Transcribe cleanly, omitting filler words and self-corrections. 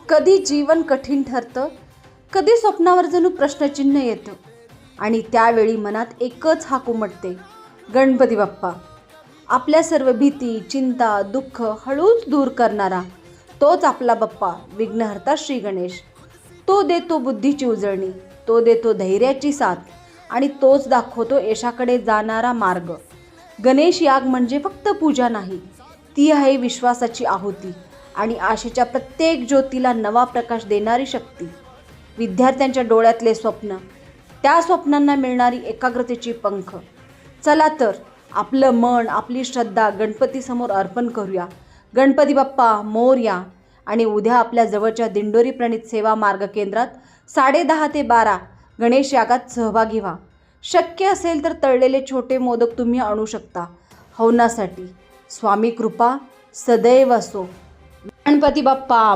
कधी जीवन कठीण ठरतं, कधी स्वप्नावर जणू प्रश्नचिन्ह येतं आणि त्यावेळी मनात एकच हाक उमटते, गणपती बाप्पा. आपल्या सर्व भीती, चिंता, दुःख हळूच दूर करणारा तोच आपला बाप्पा, विघ्नहर्ता श्री गणेश. तो देतो बुद्धीची उजळणी, तो देतो धैर्याची साथ आणि तोच दाखवतो यशाकडे जाणारा मार्ग. गणेश याग म्हणजे फक्त पूजा नाही, ती आहे विश्वासाची आहुती आणि आशेच्या प्रत्येक ज्योतीला नवा प्रकाश देणारी शक्ती. विद्यार्थ्यांच्या डोळ्यातले स्वप्न, त्या स्वप्नांना मिळणारी एकाग्रतेची पंख. चला तर आपलं मन, आपली श्रद्धा गणपतीसमोर अर्पण करूया. गणपती बाप्पा मोरया. आणि उद्या आपल्या जवळच्या दिंडोरी प्रणित सेवा मार्ग केंद्रात 10:30 ते 12 गणेश यागात सहभागी व्हा. शक्य असेल तर तळलेले छोटे मोदक तुम्ही आणू शकता हवनासाठी. स्वामी कृपा सदैव असो. गणपती बाप्पा